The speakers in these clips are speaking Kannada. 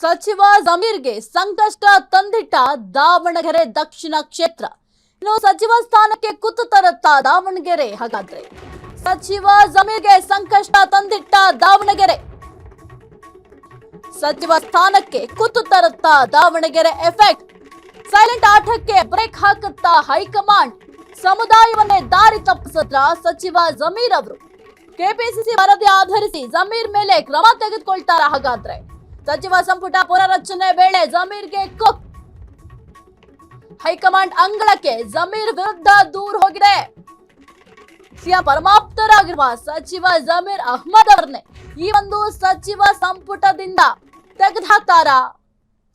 ಸಚಿವ ಜಮೀರ್ಗೆ ಸಂಕಷ್ಟ ತಂದಿಟ್ಟ ದಾವಣಗೆರೆ ದಕ್ಷಿಣ ಕ್ಷೇತ್ರ. ಇನ್ನು ಸಚಿವ ಸ್ಥಾನಕ್ಕೆ ಕುತ್ತು ತರುತ್ತಾ ದಾವಣಗೆರೆ? ಹಾಗಾದ್ರೆ ಸಚಿವ ಜಮೀರ್ಗೆ ಸಂಕಷ್ಟ ತಂದಿಟ್ಟ ದಾವಣಗೆರೆ, ಸಚಿವ ಸ್ಥಾನಕ್ಕೆ ಕುತ್ತು ತರುತ್ತಾ ದಾವಣಗೆರೆ ಎಫೆಕ್ಟ್. ಸೈಲೆಂಟ್ ಆಟಕ್ಕೆ ಬ್ರೇಕ್ ಹಾಕುತ್ತಾ ಹೈಕಮಾಂಡ್, ಸಮುದಾಯವನ್ನೇ ದಾರಿ ತಪ್ಪಿಸಿದ್ರ ಸಚಿವ ಜಮೀರ್ ಅವರು. ಕೆಪಿಸಿಸಿ ವರದಿ ಆಧರಿಸಿ ಜಮೀರ್ ಮೇಲೆ ಕ್ರಮ ತೆಗೆದುಕೊಳ್ತಾರ? ಹಾಗಾದ್ರೆ ಸಚಿವ ಸಂಪುಟ ಪುನರಚನೆ ವೇಳೆ ಜಮೀರ್ಗೆ ಕುಕ್. ಹೈಕಮಾಂಡ್ ಅಂಗಳಕ್ಕೆ ಜಮೀರ್ ವಿರುದ್ಧ ದೂರು ಹೋಗಿದೆ. ಸಿಎಂ ಪರಮಾಪ್ತರಾಗಿರುವ ಸಚಿವ ಜಮೀರ್ ಅಹ್ಮದ್ ಅವರನ್ನೇ ಈ ಒಂದು ಸಚಿವ ಸಂಪುಟದಿಂದ ತೆಗೆದುಹಾಕ್ತಾರಾ?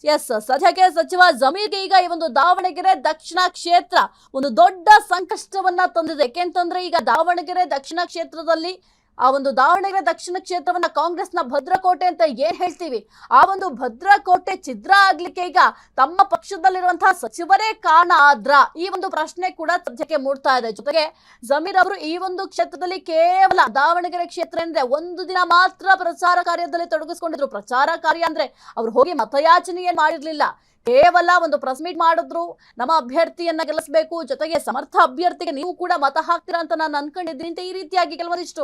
ಎಸ್, ಸದ್ಯಕ್ಕೆ ಸಚಿವ ಜಮೀರ್ಗೆ ಈಗ ಈ ಒಂದು ದಾವಣಗೆರೆ ದಕ್ಷಿಣ ಕ್ಷೇತ್ರ ಒಂದು ದೊಡ್ಡ ಸಂಕಷ್ಟವನ್ನ ತಂದಿದೆ. ಯಾಕೆಂತಂದ್ರೆ ಈಗ ದಾವಣಗೆರೆ ದಕ್ಷಿಣ ಕ್ಷೇತ್ರದಲ್ಲಿ ಆ ಒಂದು ದಾವಣಗೆರೆ ದಕ್ಷಿಣ ಕ್ಷೇತ್ರವನ್ನ ಕಾಂಗ್ರೆಸ್ನ ಭದ್ರಕೋಟೆ ಅಂತ ಏನ್ ಹೇಳ್ತೀವಿ, ಆ ಒಂದು ಭದ್ರಕೋಟೆ ಛಿದ್ರ ಆಗ್ಲಿಕ್ಕೆ ಈಗ ತಮ್ಮ ಪಕ್ಷದಲ್ಲಿರುವಂತಹ ಸಚಿವರೇ ಕಾರಣ ಆದ್ರ? ಈ ಒಂದು ಪ್ರಶ್ನೆ ಕೂಡ ಸದ್ಯಕ್ಕೆ ಮೂಡ್ತಾ ಇದೆ. ಜೊತೆಗೆ ಜಮೀರ್ ಅವರು ಈ ಒಂದು ಕ್ಷೇತ್ರದಲ್ಲಿ ಕೇವಲ ದಾವಣಗೆರೆ ಕ್ಷೇತ್ರ ಅಂದ್ರೆ ಒಂದು ದಿನ ಮಾತ್ರ ಪ್ರಚಾರ ಕಾರ್ಯದಲ್ಲಿ ತೊಡಗಿಸ್ಕೊಂಡಿದ್ರು. ಪ್ರಚಾರ ಕಾರ್ಯ ಅಂದ್ರೆ ಅವ್ರು ಹೋಗಿ ಮತಯಾಚನೆ ಏನ್ ಮಾಡಿರ್ಲಿಲ್ಲ, ಕೇವಲ ಒಂದು ಪ್ರೆಸ್ ಮೀಟ್ ಮಾಡಿದ್ರು. ನಮ್ಮ ಅಭ್ಯರ್ಥಿಯನ್ನ ಗೆಲ್ಲಿಸಬೇಕು, ಜೊತೆಗೆ ಸಮರ್ಥ ಅಭ್ಯರ್ಥಿಗೆ ನೀವು ಕೂಡ ಮತ ಹಾಕ್ತೀರಾ ಅಂತ ನಾನು ಅನ್ಕೊಂಡಿದ್ದೀನಿ ಅಂತ ಈ ರೀತಿಯಾಗಿ ಕೆಲವೊಂದಿಷ್ಟು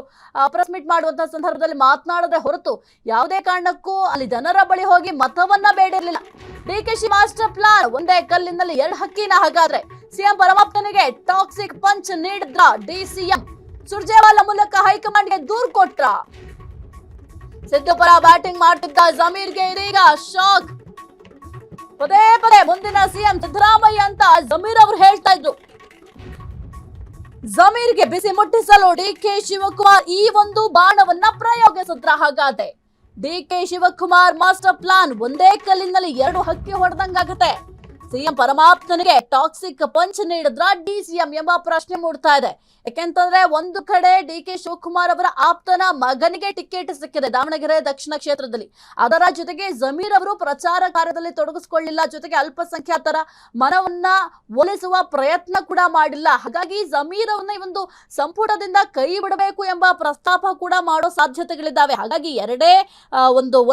ಪ್ರೆಸ್ ಮೀಟ್ ಮಾಡುವಂತಹ ಸಂದರ್ಭದಲ್ಲಿ ಮಾತನಾಡದೆ ಹೊರತು ಯಾವುದೇ ಕಾರಣಕ್ಕೂ ಅಲ್ಲಿ ಜನರ ಬಳಿ ಹೋಗಿ ಮತವನ್ನ ಬೇಡಿರ್ಲಿಲ್ಲ. ಡಿಕೆಶಿ ಮಾಸ್ಟರ್ ಪ್ಲಾನ್, ಒಂದೇ ಕಲ್ಲಿನಲ್ಲಿ ಎರಡು ಹಕ್ಕಿನ? ಹಾಗಾದ್ರೆ ಸಿಎಂ ಪರಮಾಪ್ತನಿಗೆ ಟಾಕ್ಸಿಕ್ ಪಂಚ್ ನೀಡಿದ್ರ ಡಿಸಿಎಂ? ಸುರ್ಜೇವಾಲಾ ಮೂಲಕ ಹೈಕಮಾಂಡ್ಗೆ ದೂರು ಕೊಟ್ರ? ಸಿದ್ದು ಪರ ಬ್ಯಾಟಿಂಗ್ ಮಾಡ್ತಿದ್ದ ಜಮೀರ್ಗೆ ಇದೀಗ ಶಾಕ್. ಪದೇ ಪದೇ ಮುಂದಿನ ಸಿಎಂ ಸಿದ್ದರಾಮಯ್ಯ ಅಂತ ಜಮೀರ್ ಅವರು ಹೇಳ್ತಾ ಇದ್ರು. ಜಮೀರ್ಗೆ ಬಿಸಿ ಮುಟ್ಟಿಸಲು ಡಿಕೆ ಶಿವಕುಮಾರ್ ಈ ಒಂದು ಬಾಣವನ್ನ ಪ್ರಯೋಗಿಸಿದ್ರ? ಹಾಗಾದ್ರೆ ಡಿಕೆ ಶಿವಕುಮಾರ್ ಮಾಸ್ಟರ್ ಪ್ಲಾನ್ ಒಂದೇ ಕಲ್ಲಿನಲ್ಲಿ ಎರಡು ಹಕ್ಕಿ ಹೊಡೆದಂಗಾಗತ್ತೆ. ಸಿಎಂ ಪರಮಾಪ್ತನಿಗೆ ಟಾಕ್ಸಿಕ್ ಪಂಚ್ ನೀಡಿದ್ರ ಡಿಸಿಎಂ ಎಂಬ ಪ್ರಶ್ನೆ ಮೂಡ್ತಾ ಇದೆ. ಯಾಕೆಂತಂದ್ರೆ ಒಂದು ಕಡೆ ಡಿಕೆ ಶಿವಕುಮಾರ್ ಅವರ ಆಪ್ತನ ಮಗನಿಗೆ ಟಿಕೆಟ್ ಸಿಕ್ಕಿದೆ ದಾವಣಗೆರೆ ದಕ್ಷಿಣ ಕ್ಷೇತ್ರದಲ್ಲಿ. ಅದರ ಜೊತೆಗೆ ಜಮೀರ್ ಅವರು ಪ್ರಚಾರ ಕಾರ್ಯದಲ್ಲಿ ತೊಡಗಿಸಿಕೊಳ್ಳಿಲ್ಲ, ಜೊತೆಗೆ ಅಲ್ಪಸಂಖ್ಯಾತರ ಮನವನ್ನ ಒಲಿಸುವ ಪ್ರಯತ್ನ ಕೂಡ ಮಾಡಿಲ್ಲ. ಹಾಗಾಗಿ ಜಮೀರ್ ಅವನ್ನ ಈ ಒಂದು ಸಂಪುಟದಿಂದ ಕೈ ಬಿಡಬೇಕು ಎಂಬ ಪ್ರಸ್ತಾಪ ಕೂಡ ಮಾಡೋ ಸಾಧ್ಯತೆಗಳಿದ್ದಾವೆ. ಹಾಗಾಗಿ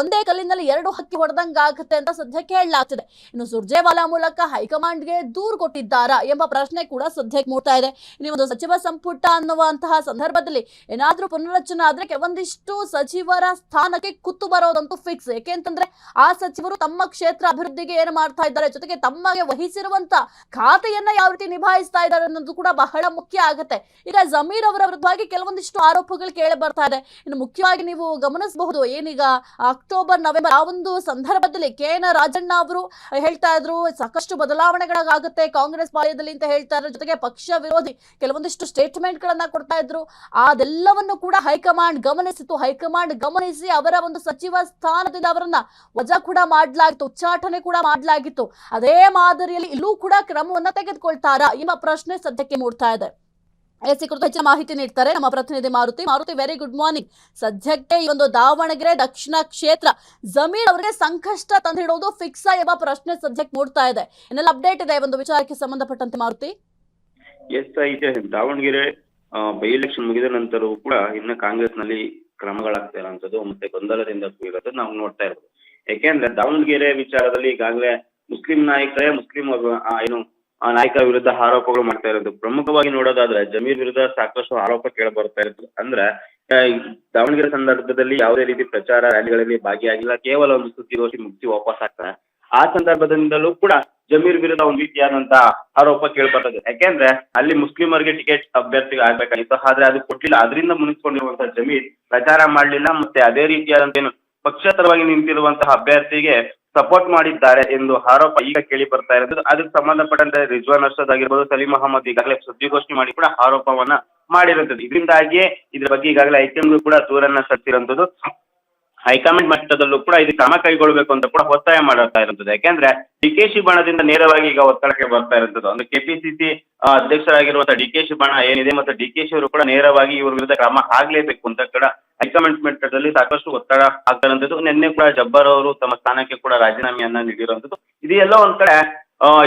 ಒಂದೇ ಕಲ್ಲಿನಲ್ಲಿ ಎರಡು ಹಕ್ಕಿ ಹೊಡೆದಂಗಾಗುತ್ತೆ ಅಂತ ಸದ್ಯಕ್ಕೆ ಹೇಳಲಾಗ್ತಿದೆ. ಇನ್ನು ಸುರ್ಜೇವಾಲಾ ಮೂಲಕ ಹೈಕಮಾಂಡ್ಗೆ ದೂರು ಕೊಟ್ಟಿದ್ದಾರಾ ಎಂಬ ಪ್ರಶ್ನೆ ಕೂಡ ಸದ್ಯಕ್ಕೆ ಮೂಡ್ತಾ ಇದೆ. ಇನ್ನು ಒಂದು ಸಚಿವ ಸಂಪುಟ ಅನ್ನುವಂತಹ ಸಂದರ್ಭದಲ್ಲಿ ಏನಾದ್ರೂ ಪುನರಚನೆ ಆದ್ರೆ ಕೆಲವೊಂದಿಷ್ಟು ಸಚಿವರ ಸ್ಥಾನಕ್ಕೆ ಕುತ್ತು ಬರೋದಂತೂ ಫಿಕ್ಸ್. ಯಾಕೆಂತಂದ್ರೆ ಆ ಸಚಿವರು ತಮ್ಮ ಕ್ಷೇತ್ರ ಅಭಿವೃದ್ಧಿಗೆ ಏನು ಮಾಡ್ತಾ ಇದ್ದಾರೆ, ಜೊತೆಗೆ ತಮಗೆ ವಹಿಸಿರುವಂತ ಖಾತೆಯನ್ನ ಯಾವ ರೀತಿ ನಿಭಾಯಿಸ್ತಾ ಇದ್ದಾರೆ ಅನ್ನೋದು ಕೂಡ ಬಹಳ ಮುಖ್ಯ ಆಗುತ್ತೆ. ಈಗ ಜಮೀರ್ ಅವರ ವಿರುದ್ಧವಾಗಿ ಕೆಲವೊಂದಿಷ್ಟು ಆರೋಪಗಳು ಕೇಳಿ ಬರ್ತಾ ಇದೆ. ಇನ್ನು ಮುಖ್ಯವಾಗಿ ನೀವು ಗಮನಿಸಬಹುದು, ಏನೀಗ ಅಕ್ಟೋಬರ್ ನವೆಂಬರ್ ಆ ಒಂದು ಸಂದರ್ಭದಲ್ಲಿ KN ರಾಜಣ್ಣ ಅವರು ಹೇಳ್ತಾ ಇದ್ರು ಸಾಕಷ್ಟು ಬದಲಾವಣೆಗಳಾಗುತ್ತೆ ಕಾಂಗ್ರೆಸ್ ಪಾಳ್ಯದಲ್ಲಿ ಅಂತ ಹೇಳ್ತಾ ಇದ್ರು. ಜೊತೆಗೆ ಪಕ್ಷ ವಿರೋಧಿ ಕೆಲವೊಂದಿಷ್ಟು ಸ್ಟೇಟ್ಮೆಂಟ್ ಗಳನ್ನ ಕೊಡ್ತಾ ಇದ್ರು. ಅದೆಲ್ಲವನ್ನು ಕೂಡ ಹೈಕಮಾಂಡ್ ಗಮನಿಸಿತು. ಹೈಕಮಾಂಡ್ ಗಮನಿಸಿ ಅವರ ಒಂದು ಸಚಿವ ಸ್ಥಾನದಿಂದ ಅವರನ್ನ ವಜಾ ಕೂಡ ಮಾಡಲಾಗಿತ್ತು, ಉಚ್ಚಾಟನೆ ಕೂಡ ಮಾಡಲಾಗಿತ್ತು. ಅದೇ ಮಾದರಿಯಲ್ಲಿ ಇಲ್ಲೂ ಕೂಡ ಕ್ರಮವನ್ನ ತೆಗೆದುಕೊಳ್ತಾರಾ ಎಂಬ ಪ್ರಶ್ನೆ ಸದ್ಯಕ್ಕೆ ಮೂಡ್ತಾ ಇದೆ. ಹೆಚ್ಚಿನ ಮಾಹಿತಿ ನೀಡ್ತಾರೆ ನಮ್ಮ ಪ್ರತಿನಿಧಿ ಮಾರುತಿ. Very good morning. ಸದ್ಯಕ್ಕೆ ಈ ಒಂದು ದಾವಣಗೆರೆ ದಕ್ಷಿಣ ಕ್ಷೇತ್ರ ಜಮೀರ್ ಅವರಿಗೆ ಸಂಕಷ್ಟ ತಂದಿಡೋದು ಫಿಕ್ಸ್ ಎಂಬ ಪ್ರಶ್ನೆ ಸದ್ಯಕ್ಕೆ ಮೂಡ್ತಾ ಇದೆ. ಏನೆಲ್ಲ ಅಪ್ಡೇಟ್ ಇದೆ ಒಂದು ವಿಚಾರಕ್ಕೆ ಸಂಬಂಧಪಟ್ಟಂತೆ ಮಾರುತಿ? ಎಸ್, ಇದೆ. ದಾವಣಗೆರೆ ಬೈ ಎಲೆಕ್ಷನ್ ಮುಗಿದ ನಂತರವೂ ಕೂಡ ಇನ್ನು ಕಾಂಗ್ರೆಸ್ ನಲ್ಲಿ ಕ್ರಮಗಳಾಗ್ತಾ ಇರೋಂಥದ್ದು ಮತ್ತೆ ಗೊಂದಲದಿಂದ ಕೂಡಿರೋದು ನಾವು ನೋಡ್ತಾ ಇರೋದು. ಯಾಕೆಂದ್ರೆ ದಾವಣಗೆರೆ ವಿಚಾರದಲ್ಲಿ ಈಗಾಗಲೇ ಮುಸ್ಲಿಂ ನಾಯಕರೇ ನಾಯಕರ ವಿರುದ್ಧ ಆರೋಪಗಳು ಮಾಡ್ತಾ ಇರೋದು. ಪ್ರಮುಖವಾಗಿ ನೋಡೋದಾದ್ರೆ ಜಮೀರ್ ವಿರುದ್ಧ ಸಾಕಷ್ಟು ಆರೋಪ ಕೇಳ ಬರ್ತಾ ಇರೋದು. ಅಂದ್ರೆ ದಾವಣಗೆರೆ ಸಂದರ್ಭದಲ್ಲಿ ಯಾವುದೇ ರೀತಿ ಪ್ರಚಾರ ರ್ಯಾಲಿಗಳಲ್ಲಿ ಭಾಗಿಯಾಗಿಲ್ಲ, ಕೇವಲ ಒಂದು ಸುದ್ದಿಗೋಷ್ಠಿ ಮುಗಿಸಿ ವಾಪಸ್ ಆಗ್ತಾರೆ. ಆ ಸಂದರ್ಭದಿಂದಲೂ ಕೂಡ ಜಮೀರ್ ವಿರುದ್ಧ ಒಂದು ರೀತಿಯಾದಂತಹ ಆರೋಪ ಕೇಳ್ಬರ್ತದೆ. ಯಾಕೆಂದ್ರೆ ಅಲ್ಲಿ ಮುಸ್ಲಿಮರಿಗೆ ಟಿಕೆಟ್ ಅಭ್ಯರ್ಥಿ ಆಗ್ಬೇಕಾಗಿತ್ತು, ಆದ್ರೆ ಅದು ಕೊಟ್ಟಿಲ್ಲ. ಅದರಿಂದ ಮುನಿಸ್ಕೊಂಡಿರುವಂತಹ ಜಮೀರ್ ಪ್ರಚಾರ ಮಾಡ್ಲಿಲ್ಲ, ಮತ್ತೆ ಅದೇ ರೀತಿಯಾದಂತ ಪಕ್ಷೇತರವಾಗಿ ನಿಂತಿರುವಂತಹ ಅಭ್ಯರ್ಥಿಗೆ ಸಪೋರ್ಟ್ ಮಾಡಿದ್ದಾರೆ ಎಂದು ಆರೋಪ ಈಗ ಕೇಳಿ ಬರ್ತಾ ಇರೋದು. ಅದಕ್ಕೆ ಸಂಬಂಧಪಟ್ಟಂತೆ ರಿಜ್ವಾನ್ ಅರ್ಷದ್ ಆಗಿರ್ಬೋದು, ಸಲೀಂ ಅಹಮದ್ ಈಗಾಗಲೇ ಸುದ್ದಿಗೋಷ್ಠಿ ಮಾಡಿ ಕೂಡ ಆರೋಪವನ್ನ ಮಾಡಿರುತ್ತದೆ. ಇದರಿಂದಾಗಿಯೇ ಇದ್ರ ಬಗ್ಗೆ ಈಗಾಗಲೇ ಹೈಕಮಾಂಡ್ ಕೂಡ ದೂರನ್ನ ಸಲ್ಲಿಸಿರುವಂತದ್ದು. ಹೈಕಮಾಂಡ್ ಮಟ್ಟದಲ್ಲೂ ಕೂಡ ಇದು ಕ್ರಮ ಕೈಗೊಳ್ಳಬೇಕು ಅಂತ ಕೂಡ ಒತ್ತಾಯ ಮಾಡ್ತಾ ಇರುತ್ತದೆ. ಯಾಕೆಂದ್ರೆ ಡಿಕೆಶಿ ಬಣದಿಂದ ನೇರವಾಗಿ ಈಗ ಒತ್ತಡಕ್ಕೆ ಬರ್ತಾ ಇರುತ್ತದೆ. ಒಂದು ಕೆಪಿಸಿಸಿ ಅಧ್ಯಕ್ಷರಾಗಿರುವಂತಹ ಡಿಕೆಶಿ ಬಣ ಏನಿದೆ ಮತ್ತೆ ಡಿಕೆಶಿ ಅವರು ಕೂಡ ನೇರವಾಗಿ ಇವ್ರ ವಿರುದ್ಧ ಕ್ರಮ ಆಗ್ಲೇಬೇಕು ಅಂತ ಕೂಡ ಹೈಕಮಾಂಡ್ ಮಟ್ಟದಲ್ಲಿ ಸಾಕಷ್ಟು ಒತ್ತಡ ಆಗ್ತಾ ಇರುವಂತದ್ದು. ನಿನ್ನೆ ಕೂಡ ಜಬ್ಬರ್ ಅವರು ತಮ್ಮ ಸ್ಥಾನಕ್ಕೆ ಕೂಡ ರಾಜೀನಾಮೆಯನ್ನ ನೀಡಿರುವಂತದ್ದು. ಇದೆಲ್ಲ ಒಂದ್ ಕಡೆ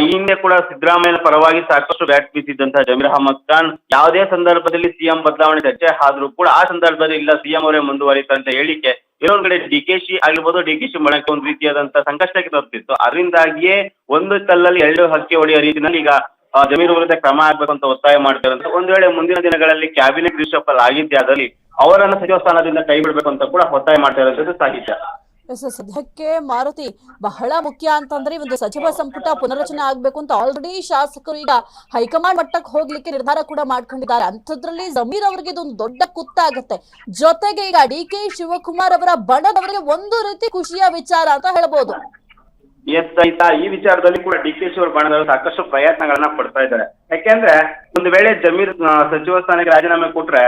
ಈ ಹಿಂದೆ ಕೂಡ ಸಿದ್ದರಾಮಯ್ಯ ಪರವಾಗಿ ಸಾಕಷ್ಟು ಬ್ಯಾಟ್ ಬೀಸಿದ್ದಂತಹ ಜಮೀರ್ ಅಹಮದ್ ಖಾನ್ ಯಾವುದೇ ಸಂದರ್ಭದಲ್ಲಿ ಸಿಎಂ ಬದಲಾವಣೆ ಚರ್ಚೆ ಆದ್ರೂ ಕೂಡ ಆ ಸಂದರ್ಭದಲ್ಲಿ ಇಲ್ಲ ಸಿಎಂ ಅವರೇ ಮುಂದುವರಿತಾರೆ ಅಂತ ಹೇಳಿಕೆ ಇನ್ನೊಂದ್ ಕಡೆ ಡಿಕೆಶಿ ಆಗಿರ್ಬೋದು, ಡಿಕೆಶಿ ಮಾಡಕ್ಕೆ ಒಂದು ರೀತಿಯಾದಂತಹ ಸಂಕಷ್ಟಕ್ಕೆ ತರ್ತಿತ್ತು. ಅದರಿಂದಾಗಿಯೇ ಒಂದು ಕಲ್ಲಲ್ಲಿ ಎರಡು ಹಕ್ಕಿ ಹೊಡೆಯೋ ರೀತಿಯಲ್ಲಿ ಈಗ ಜಮೀರ್ ವಿರುದ್ಧ ಕ್ರಮ ಆಗ್ಬೇಕು ಅಂತ ಒತ್ತಾಯ ಮಾಡ್ತಾರೆ ಅಂತ. ಒಂದ್ ವೇಳೆ ಮುಂದಿನ ದಿನಗಳಲ್ಲಿ ಕ್ಯಾಬಿನೆಟ್ ರಿಶಫಲ್ ಆಗಿದ್ದೆ ಅದರಲ್ಲಿ ಅವರನ್ನ ಸಚಿವ ಸ್ಥಾನದಿಂದ ಕೈ ಬಿಡಬೇಕು ಅಂತ ಕೂಡ ಒತ್ತಾಯ ಮಾಡ್ತಾ ಇರೋದು ಸಾಹಿತ್ಯ. ಸದ್ಯಕ್ಕೆ ಮಾರುತಿ ಬಹಳ ಮುಖ್ಯ ಅಂತಂದ್ರೆ ಒಂದು ಸಚಿವ ಸಂಪುಟ ಪುನರಚನೆ ಆಗ್ಬೇಕು ಅಂತ ಆಲ್ರೆಡಿ ಶಾಸಕರು ಈಗ ಹೈಕಮಾಂಡ್ ಮಟ್ಟಕ್ಕೆ ಹೋಗ್ಲಿಕ್ಕೆ ನಿರ್ಧಾರ ಕೂಡ ಮಾಡ್ಕೊಂಡಿದ್ದಾರೆ. ಅಂಥದ್ರಲ್ಲಿ ಜಮೀರ್ ಅವರಿಗೆ ಇದೊಂದು ದೊಡ್ಡ ಕುತ್ತಾಗತ್ತೆ. ಜೊತೆಗೆ ಈಗ ಡಿ.ಕೆ. ಶಿವಕುಮಾರ್ ಅವರ ಬಣದವರಿಗೆ ಒಂದು ರೀತಿ ಖುಷಿಯ ವಿಚಾರ ಅಂತ ಹೇಳ್ಬೋದು. ಎಸ್ ಸಹಿತ ಈ ವಿಚಾರದಲ್ಲಿ ಕೂಡ ಡಿಕೆಶಿ ಅವರು ಬಣದವರು ಸಾಕಷ್ಟು ಪ್ರಯತ್ನಗಳನ್ನ ಪಡ್ತಾ ಇದ್ದಾರೆ. ಯಾಕೆಂದ್ರೆ ಒಂದು ವೇಳೆ ಜಮೀರ್ ಸಚಿವ ಸ್ಥಾನಕ್ಕೆ ರಾಜೀನಾಮೆ ಕೊಟ್ರೆ,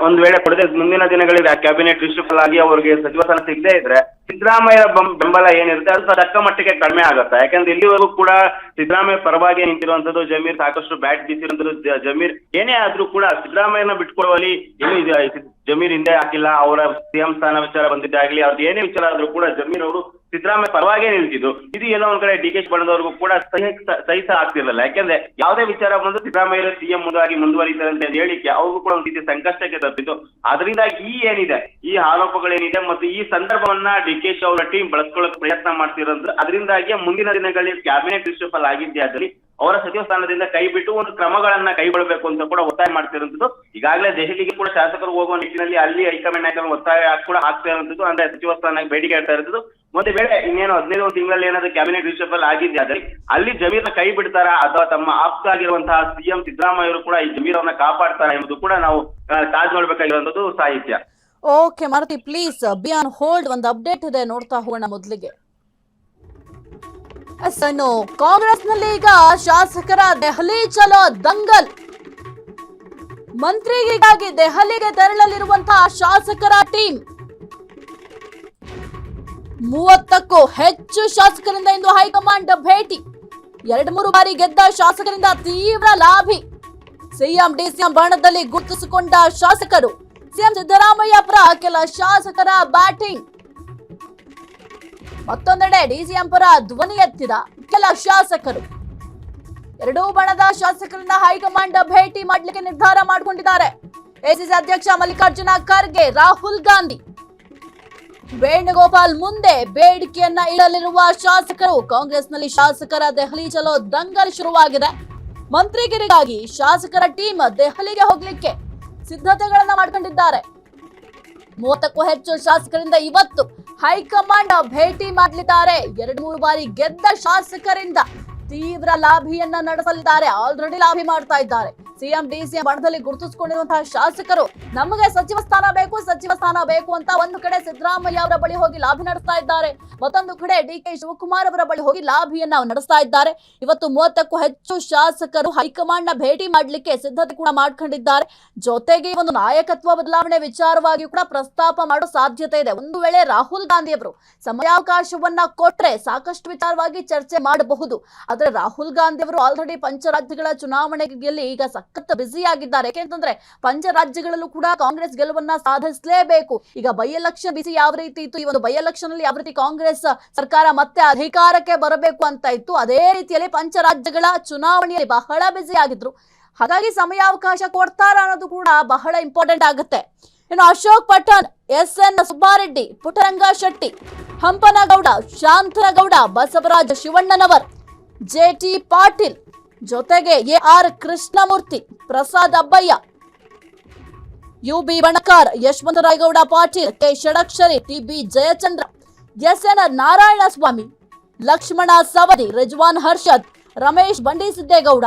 ಒಂದು ವೇಳೆ ಕೊಡದೆ ಮುಂದಿನ ದಿನಗಳಲ್ಲಿ ಕ್ಯಾಬಿನೆಟ್ ರಿಶಫಲ್ ಆಗಿ ಅವರಿಗೆ ಸಚಿವ ಸ್ಥಾನ ಸಿಗದೇ ಇದ್ರೆ ಸಿದ್ದರಾಮಯ್ಯ ಬೆಂಬಲ ಏನಿರುತ್ತೆ ಅದು ತಕ್ಕ ಮಟ್ಟಿಗೆ ಕಡಿಮೆ ಆಗುತ್ತೆ. ಯಾಕಂದ್ರೆ ಇಲ್ಲಿವರೆಗೂ ಕೂಡ ಸಿದ್ದರಾಮಯ್ಯ ಪರವಾಗಿ ನಿಂತಿರುವಂತದ್ದು ಜಮೀರ್, ಸಾಕಷ್ಟು ಬ್ಯಾಟ್ ಬೀಸಿರುವಂತದ್ದು ಜಮೀರ್. ಏನೇ ಆದ್ರೂ ಕೂಡ ಸಿದ್ದರಾಮಯ್ಯನ ಬಿಟ್ಕೊಡುವಲ್ಲಿ ಏನು ಜಮೀರ್ ಹಿಂದೆ ಹಾಕಿಲ್ಲ. ಅವರ ಸಿಎಂ ಸ್ಥಾನ ವಿಚಾರ ಬಂದಿದ್ದಾಗ್ಲಿ, ಅವ್ರದ್ದು ಏನೇ ವಿಚಾರ ಆದ್ರೂ ಕೂಡ ಜಮೀರ್ ಅವರು ಸಿದ್ದರಾಮಯ್ಯ ಪರವಾಗೇ ನಿಲ್ತಿದ್ದು. ಇದು ಏನೋ ಒಂದ್ ಕಡೆ ಡಿಕೆಶಿ ಬಣದವ್ರಿಗೂ ಕೂಡ ಸಹಿಸ ಆಗ್ತಿರ್ಲಿಲ್ಲ. ಯಾಕೆಂದ್ರೆ ಯಾವುದೇ ವಿಚಾರ ಬಂದು ಸಿದ್ದರಾಮಯ್ಯ ಸಿಎಂ ಮುಂದುವರಿತಾರೆ ಅಂತ ಹೇಳಿಕೆ ಅವ್ರಿಗೂ ಕೂಡ ಒಂದು ರೀತಿ ಸಂಕಷ್ಟಕ್ಕೆ ತರ್ತಿತ್ತು. ಅದರಿಂದ ಈ ಏನಿದೆ, ಈ ಆರೋಪಗಳೇನಿದೆ ಮತ್ತು ಈ ಸಂದರ್ಭವನ್ನ ಡಿಕೆಶಿ ಅವರ ಟೀಮ್ ಬಳಸ್ಕೊಳ್ಳೋಕೆ ಪ್ರಯತ್ನ ಮಾಡ್ತಿರೋದು. ಅದರಿಂದಾಗಿ ಮುಂದಿನ ದಿನಗಳಲ್ಲಿ ಕ್ಯಾಬಿನೆಟ್ ರಿಶಫಲ್ ಆಗಿದ್ದೆ ಆದಲ್ಲಿ ಅವರ ಸಚಿವ ಸ್ಥಾನದಿಂದ ಕೈ ಬಿಟ್ಟು ಒಂದು ಕ್ರಮಗಳನ್ನ ಕೈಗೊಳ್ಳಬೇಕು ಅಂತ ಕೂಡ ಒತ್ತಾಯ ಮಾಡ್ತಿರುವಂತದ್ದು. ಈಗಾಗಲೇ ದೆಹಲಿಗೆ ಕೂಡ ಶಾಸಕರು ಹೋಗುವ ನಿಟ್ಟಿನಲ್ಲಿ ಅಲ್ಲಿ ಹೈಕಮಾಂಡ್ ನಾಯಕರು ಒತ್ತಾಯ ಕೂಡ ಆಗ್ತಾ ಇರುವಂತದ್ದು. ಅಂದ್ರೆ ಸಚಿವ ಸ್ಥಾನಕ್ಕೆ ಬೇಡಿಕೆ ಇಡ್ತಾ ಇರುವಂತದ್ದು. ಒಂದು ವೇಳೆ ಇನ್ನೇನು 15 ತಿಂಗಳಲ್ಲಿ ಏನಾದ್ರು ಕ್ಯಾಬಿನೆಟ್ ರಿಶಫಲ್ ಆಗಿದ್ದೆ ಆದ್ರೆ ಅಲ್ಲಿ ಜಮೀರ್ನ ಕೈ ಬಿಡ್ತಾರಾ ಅಥವಾ ತಮ್ಮ ಆಪ್ತ ಆಗಿರುವಂತಹ ಸಿಎಂ ಸಿದ್ದರಾಮಯ್ಯ ಅವರು ಕೂಡ ಈ ಜಮೀರ್ ಅವನ್ನ ಕಾಪಾಡ್ತಾರಾ ಎಂಬುದು ಕೂಡ ನಾವು ಕಾದು ನೋಡ್ಬೇಕಾಗಿರುವಂತದ್ದು ಸಾಹಿತ್ಯ. Okay Maruti, please be on hold. ಒಂದು ಅಪ್ಡೇಟ್ ಇದೆ, ನೋಡ್ತಾ ಹೋಗೋಣ ಮೊದಲಿಗೆ. ಇನ್ನು ಕಾಂಗ್ರೆಸ್ನಲ್ಲಿ ಈಗ ಶಾಸಕರ ದೆಹಲಿ ಚಲೋ ದಂಗಲ್. ಮಂತ್ರಿಗಳಿಗಾಗಿ ದೆಹಲಿಗೆ ತೆರಳಲಿರುವಂತಹ ಶಾಸಕರ ಟೀಮ್ 30ಕ್ಕೂ ಹೆಚ್ಚು ಶಾಸಕರಿಂದ ಇಂದು ಹೈಕಮಾಂಡ್ ಭೇಟಿ. 2-3 ಬಾರಿ ಗೆದ್ದ ಶಾಸಕರಿಂದ ತೀವ್ರ ಲಾಭಿ. ಸಿಎಂ ಡಿಸಿಎಂ ಬಣದಲ್ಲಿ ಗುರುತಿಸಿಕೊಂಡ ಶಾಸಕರು. ಸಿಎಂ ಸಿದ್ದರಾಮಯ್ಯ ಪರ ಕೆಲ ಶಾಸಕರ ಬ್ಯಾಟಿಂಗ್. ಮತ್ತೊಂದೆಡೆ ಡಿಸಿಎಂ ಪರ ಧ್ವನಿ ಎತ್ತಿದ ಕೆಲ ಶಾಸಕರು. ಎರಡೂ ಬಣದ ಶಾಸಕರನ್ನ ಹೈಕಮಾಂಡ್ ಭೇಟಿ ಮಾಡಲಿಕ್ಕೆ ನಿರ್ಧಾರ ಮಾಡಿಕೊಂಡಿದ್ದಾರೆ. ಎಸಿಸಿ ಅಧ್ಯಕ್ಷ ಮಲ್ಲಿಕಾರ್ಜುನ ಖರ್ಗೆ, ರಾಹುಲ್ ಗಾಂಧಿ, ವೇಣುಗೋಪಾಲ್ ಮುಂದೆ ಬೇಡಿಕೆಯನ್ನ ಇಡಲಿರುವ ಶಾಸಕರು. ಕಾಂಗ್ರೆಸ್ನಲ್ಲಿ ಶಾಸಕರ ದೆಹಲಿ ಚಲೋ ದಂಗಲ್ ಶುರುವಾಗಿದೆ. ಮಂತ್ರಿಗಿರಿಗಾಗಿ ಶಾಸಕರ ಟೀಮ್ ದೆಹಲಿಗೆ ಹೋಗ್ಲಿಕ್ಕೆ ಸಿದ್ಧತೆಗಳನ್ನ ಮಾಡ್ಕೊಂಡಿದ್ದಾರೆ. 30ಕ್ಕೂ ಹೆಚ್ಚು ಶಾಸಕರಿಂದ ಇವತ್ತು ಹೈಕಮಾಂಡ್ ಭೇಟಿ ಮಾಡಲಿದ್ದಾರೆ. 2-3 ಬಾರಿ ಗೆದ್ದ ಶಾಸಕರಿಂದ ತೀವ್ರ ಲಾಭಿಯನ್ನ ನಡೆಸಲಿದ್ದಾರೆ. ಆಲ್ರೆಡಿ ಲಾಭಿ ಮಾಡ್ತಾ ಇದ್ದಾರೆ. ಸಿಎಂ ಡಿಸಿಎಂ ಬಣದಲ್ಲಿ ಗುರುತಿಸಿಕೊಂಡಿರುವಂತಹ ಶಾಸಕರು ನಮಗೆ ಸಚಿವ ಸ್ಥಾನ ಬೇಕು ಅಂತ ಒಂದು ಕಡೆ ಸಿದ್ದರಾಮಯ್ಯ ಅವರ ಬಳಿ ಹೋಗಿ ಲಾಭಿ ನಡೆಸ್ತಾ ಇದ್ದಾರೆ. ಮತ್ತೊಂದು ಕಡೆ ಡಿ.ಕೆ. ಶಿವಕುಮಾರ್ ಅವರ ಬಳಿ ಹೋಗಿ ಲಾಭಿಯನ್ನ ನಡೆಸ್ತಾ ಇದ್ದಾರೆ. ಇವತ್ತು 30ಕ್ಕೂ ಹೆಚ್ಚು ಶಾಸಕರು ಹೈಕಮಾಂಡ್ ನ ಭೇಟಿ ಮಾಡಲಿಕ್ಕೆ ಸಿದ್ಧತೆ ಕೂಡ ಮಾಡ್ಕೊಂಡಿದ್ದಾರೆ. ಜೊತೆಗೆ ಒಂದು ನಾಯಕತ್ವ ಬದಲಾವಣೆ ವಿಚಾರವಾಗಿ ಕೂಡ ಪ್ರಸ್ತಾಪ ಮಾಡೋ ಸಾಧ್ಯತೆ ಇದೆ. ಒಂದು ವೇಳೆ ರಾಹುಲ್ ಗಾಂಧಿ ಅವರು ಸಮಯಾವಕಾಶವನ್ನ ಕೊಟ್ರೆ ಸಾಕಷ್ಟು ವಿಚಾರವಾಗಿ ಚರ್ಚೆ ಮಾಡಬಹುದು. ಆದ್ರೆ ರಾಹುಲ್ ಗಾಂಧಿ ಅವರು ಆಲ್ರೆಡಿ ಪಂಚರಾಜ್ಯಗಳ ಚುನಾವಣೆಯಲ್ಲಿ ಈಗ ಸಖತ್ ಬ್ಯುಸಿ ಆಗಿದ್ದಾರೆ. ಯಾಕೆಂತಂದ್ರೆ ಪಂಚರಾಜ್ಯಗಳಲ್ಲೂ ಕೂಡ ಕಾಂಗ್ರೆಸ್ ಗೆಲುವನ್ನ ಸಾಧಿಸಲೇಬೇಕು. ಈಗ ಬೈ ಎಲೆಕ್ಷನ್ ಬಿಸಿ ಯಾವ ರೀತಿ ಇತ್ತು, ಈ ಒಂದು ಬೈ ಎಲೆಕ್ಷನ್ ಅಲ್ಲಿ ಯಾವ ರೀತಿ ಕಾಂಗ್ರೆಸ್ ಸರ್ಕಾರ ಮತ್ತೆ ಅಧಿಕಾರಕ್ಕೆ ಬರಬೇಕು ಅಂತ ಇತ್ತು, ಅದೇ ರೀತಿಯಲ್ಲಿ ಪಂಚರಾಜ್ಯಗಳ ಚುನಾವಣೆಯಲ್ಲಿ ಬಹಳ ಬ್ಯುಸಿ ಆಗಿದ್ರು. ಹಾಗಾಗಿ ಸಮಯಾವಕಾಶ ಕೊಡ್ತಾರ ಅನ್ನೋದು ಕೂಡ ಬಹಳ ಇಂಪಾರ್ಟೆಂಟ್ ಆಗುತ್ತೆ. ಇನ್ನು ಅಶೋಕ್ ಪಠಾಣ್, ಎಸ್.ಎನ್. ಸುಬ್ಬಾರೆಡ್ಡಿ, ಪುಟ್ಟರಂಗ ಶೆಟ್ಟಿ, ಹಂಪನಗೌಡ, ಶಾಂತನಗೌಡ, ಬಸವರಾಜ ಶಿವಣ್ಣನವರ್, ಜೆ.ಟಿ. ಪಾಟೀಲ್, ಜೊತೆಗೆ AR. Krishnamurthy, Prasad Abbaiah, UB. Banakar, Yashavantharayagouda Patil, K. Shadakshari, TB. Jayachandra, SN. Narayanaswamy, Lakshman Savadi, Rizwan Harshad, Ramesh Bandisiddegowda,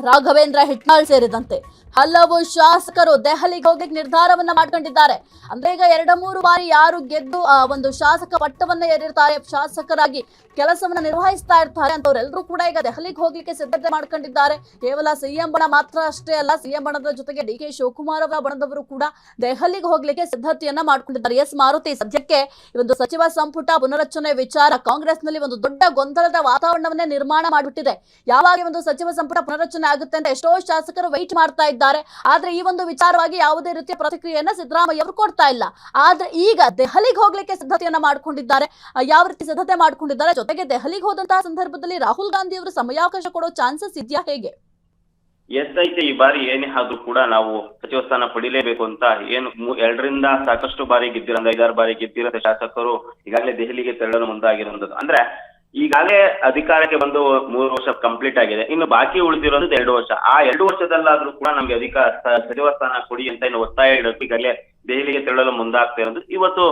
Raghavendra Hitnal ಸೇರಿದಂತೆ ಹಲವು ಶಾಸಕರು ದೆಹಲಿಗೆ ಹೋಗ್ಲಿಕ್ಕೆ ನಿರ್ಧಾರವನ್ನ ಮಾಡ್ಕೊಂಡಿದ್ದಾರೆ. ಅಂದ್ರೆ ಈಗ 2-3 ಬಾರಿ ಯಾರು ಗೆದ್ದು ಒಂದು ಶಾಸಕ ಪಟ್ಟವನ್ನ ಏರಿರ್ತಾರೆ, ಶಾಸಕರಾಗಿ ಕೆಲಸವನ್ನ ನಿರ್ವಹಿಸ್ತಾ ಇರ್ತಾರೆ ಅಂತವ್ರೆಲ್ಲರೂ ಕೂಡ ಈಗ ದೆಹಲಿಗೆ ಹೋಗ್ಲಿಕ್ಕೆ ಸಿದ್ಧತೆ ಮಾಡ್ಕೊಂಡಿದ್ದಾರೆ. ಕೇವಲ ಸಿಎಂ ಬಣ ಮಾತ್ರ ಅಷ್ಟೇ ಅಲ್ಲ, ಸಿಎಂ ಬಣದ ಜೊತೆಗೆ ಡಿ.ಕೆ. ಶಿವಕುಮಾರ್ ಅವರ ಬಣದವರು ಕೂಡ ದೆಹಲಿಗೆ ಹೋಗ್ಲಿಕ್ಕೆ ಸಿದ್ಧತೆಯನ್ನ ಮಾಡ್ಕೊಂಡಿದ್ದಾರೆ. ಎಸ್ ಮಾರುತಿ, ಸದ್ಯಕ್ಕೆ ಈ ಒಂದು ಸಚಿವ ಸಂಪುಟ ಪುನರಚನೆ ವಿಚಾರ ಕಾಂಗ್ರೆಸ್ ನಲ್ಲಿ ಒಂದು ದೊಡ್ಡ ಗೊಂದಲದ ವಾತಾವರಣವನ್ನೇ ನಿರ್ಮಾಣ ಮಾಡಿಬಿಟ್ಟಿದೆ. ಯಾವಾಗ ಒಂದು ಸಚಿವ ಸಂಪುಟ ಪುನರಚನೆ ಆಗುತ್ತೆ ಅಂತ ಎಷ್ಟೋ ಶಾಸಕರು ವೈಟ್ ಮಾಡ್ತಾ ಇದ್ದಾರೆ. ಮಾಡಿದ್ದಾರೆ. ಆದ್ರೆ ಈ ಒಂದು ವಿಚಾರವಾಗಿ ಯಾವುದೇ ರೀತಿಯ ಪ್ರತಿಕ್ರಿಯೆಯನ್ನ ಸಿದ್ದರಾಮಯ್ಯ ಅವರು ಕೊಡ್ತಾ ಇಲ್ಲ. ಆದ್ರೆ ಈಗ ದೆಹಲಿಗೆ ಹೋಗ್ಲಿಕ್ಕೆ ಸಿದ್ಧತೆಯನ್ನ ಮಾಡ್ಕೊಂಡಿದ್ದಾರೆ. ಯಾವ ರೀತಿ ಸಿದ್ಧತೆ ಮಾಡ್ಕೊಂಡಿದ್ದಾರೆ, ಜೊತೆಗೆ ದೆಹಲಿಗೆ ಹೋದಂತಹ ಸಂದರ್ಭದಲ್ಲಿ ರಾಹುಲ್ ಗಾಂಧಿ ಅವರು ಸಮಯಾವಕಾಶ ಕೊಡೋ ಚಾನ್ಸಸ್ ಇದೆಯಾ, ಹೇಗೆ? ಎಸ್ ಐತೆ ಈ ಬಾರಿ ಏನೇ ಆದ್ರೂ ಕೂಡ ನಾವು ಸಚಿವ ಸ್ಥಾನ ಪಡಿಲೇಬೇಕು ಅಂತ ಏನು 2ರಿಂದ ಸಾಕಷ್ಟು ಬಾರಿ ಗೆದ್ದಿರೋ 5-6 ಬಾರಿ ಗೆದ್ದಿರೋ ಶಾಸಕರು ಈಗಾಗಲೇ ದೆಹಲಿಗೆ ತೆರಳಲು ಮುಂದಾಗಿರುವಂತದ್ದು. ಅಂದ್ರೆ ಈಗಾಗಲೇ ಅಧಿಕಾರಕ್ಕೆ ಬಂದು 3 ವರ್ಷ ಕಂಪ್ಲೀಟ್ ಆಗಿದೆ, ಇನ್ನು ಬಾಕಿ ಉಳಿದಿರೋದು 2 ವರ್ಷ. ಆ 2 ವರ್ಷದಲ್ಲಾದ್ರೂ ಕೂಡ ನಮ್ಗೆ ಸಚಿವ ಸ್ಥಾನ ಕೊಡಿ ಅಂತ ಇನ್ನು ಒತ್ತಾಯ ಇಡೋಕೆ ಈಗಾಗಲೇ ದೆಹಲಿಗೆ ತೆರಳಲು ಮುಂದಾಗ್ತಾ ಇರೋದು. ಇವತ್ತು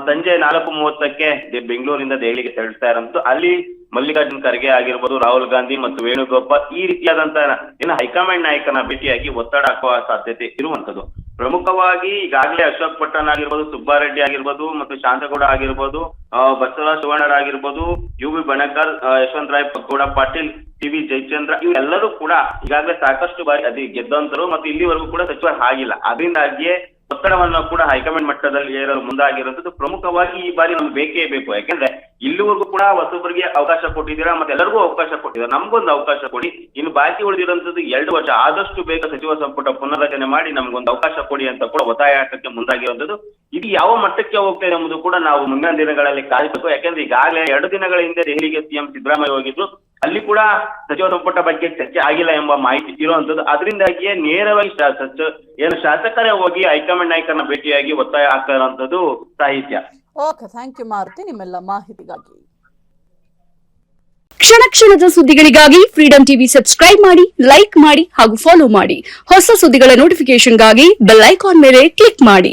ಸಂಜೆ 4:30ಕ್ಕೆ ಬೆಂಗಳೂರಿಂದ ದೆಹಲಿಗೆ ತೆರಳ್ತಾ ಇರೋದು. ಅಲ್ಲಿ ಮಲ್ಲಿಕಾರ್ಜುನ್ ಖರ್ಗೆ ಆಗಿರ್ಬೋದು, ರಾಹುಲ್ ಗಾಂಧಿ ಮತ್ತು ವೇಣುಗೋಪಾಲ್ ಈ ರೀತಿಯಾದಂತಹ ಏನು ಹೈಕಮಾಂಡ್ ನಾಯಕನ ಭೇಟಿಯಾಗಿ ಒತ್ತಡ ಹಾಕುವ ಸಾಧ್ಯತೆ ಇರುವಂತದ್ದು. ಪ್ರಮುಖವಾಗಿ ಈಗಾಗಲೇ ಅಶೋಕ್ ಪಟ್ಟಣ್ ಆಗಿರ್ಬೋದು, ಸುಬ್ಬಾರೆಡ್ಡಿ ಆಗಿರ್ಬೋದು ಮತ್ತು ಶಾಂತಗೌಡ ಆಗಿರ್ಬೋದು, ಬಸವರಾಜ ಶಿವಣ್ಣರಾಗಿರ್ಬೋದು, UV ಬಣಕಾರ್, ಯಶವಂತರಾಯ್ ಗೌಡ ಪಾಟೀಲ್, TV ಜಯಚಂದ್ರ ಇವೆಲ್ಲರೂ ಕೂಡ ಈಗಾಗಲೇ ಸಾಕಷ್ಟು ಬಾರಿ ಗೆದ್ದಂತರು ಮತ್ತು ಇಲ್ಲಿವರೆಗೂ ಕೂಡ ಸಚಿವ ಆಗಿಲ್ಲ. ಅದರಿಂದಾಗಿಯೇ ಒತ್ತಡವನ್ನು ಕೂಡ ಹೈಕಮಾಂಡ್ ಮಟ್ಟದಲ್ಲಿ ಏರಲು ಮುಂದಾಗಿರುವಂತದ್ದು. ಪ್ರಮುಖವಾಗಿ ಈ ಬಾರಿ ನಮ್ಗೆ ಬೇಕೇ ಬೇಕು, ಯಾಕೆಂದ್ರೆ ಇಲ್ಲಿವರೆಗೂ ಕೂಡ ಹೊಸಬರಿಗೆ ಅವಕಾಶ ಕೊಟ್ಟಿದ್ದೀರಾ ಮತ್ತೆ ಎಲ್ಲರಿಗೂ ಅವಕಾಶ ಕೊಟ್ಟಿದ್ದೀರಾ, ನಮ್ಗೊಂದು ಅವಕಾಶ ಕೊಡಿ. ಇನ್ನು ಬಾಕಿ ಉಳಿದಿರುವಂತದ್ದು 2 ವರ್ಷ, ಆದಷ್ಟು ಬೇಗ ಸಚಿವ ಸಂಪುಟ ಪುನರ್ರಚನೆ ಮಾಡಿ ನಮ್ಗೊಂದು ಅವಕಾಶ ಕೊಡಿ ಅಂತ ಕೂಡ ಒತ್ತಾಯ ಹಾಕಕ್ಕೆ ಮುಂದಾಗಿರುವಂತದ್ದು. ಇದು ಯಾವ ಮಟ್ಟಕ್ಕೆ ಹೋಗ್ತಾ ಇದೆ ಎಂಬುದು ಕೂಡ ನಾವು ಮುಂದಿನ ದಿನಗಳಲ್ಲಿ ಕಾಯಬೇಕು. ಯಾಕೆಂದ್ರೆ ಈಗಾಗಲೇ 2 ದಿನಗಳ ಹಿಂದೆ ದೆಹಲಿಗೆ CM ಸಿದ್ದರಾಮಯ್ಯ ಹೋಗಿದ್ರು, ಅಲ್ಲಿ ಕೂಡ ಸಚಿವ ಸಂಪುಟ ಬಗ್ಗೆ ಚರ್ಚೆ ಆಗಿಲ್ಲ ಎಂಬ ಮಾಹಿತಿ ಇರುವಂತದ್ದು. ಅದರಿಂದಾಗಿಯೇ ನೇರವಾಗಿ ಏನು ಶಾಸಕರೇ ಹೋಗಿ ಹೈಕಮಾಂಡ್ ನಾಯಕರನ್ನ ಭೇಟಿಯಾಗಿ ಒತ್ತಾಯ ಆಗ್ತಾ ಇರುವಂತದ್ದು ಸಾಹಿತ್ಯ. ಓಕೆ, ಥ್ಯಾಂಕ್ ಯು ಮಾರುತಿ ನಿಮ್ಮೆಲ್ಲ ಮಾಹಿತಿಗಾಗಿ. ಕ್ಷಣ ಕ್ಷಣದ ಸುದ್ದಿಗಳಿಗಾಗಿ ಫ್ರೀಡಂ ಟಿವಿ ಸಬ್ಸ್ಕ್ರೈಬ್ ಮಾಡಿ, ಲೈಕ್ ಮಾಡಿ ಹಾಗೂ ಫಾಲೋ ಮಾಡಿ. ಹೊಸ ಸುದ್ದಿಗಳ ನೋಟಿಫಿಕೇಶನ್ಗಾಗಿ ಬೆಲ್ ಐಕಾನ್ ಮೇಲೆ ಕ್ಲಿಕ್ ಮಾಡಿ.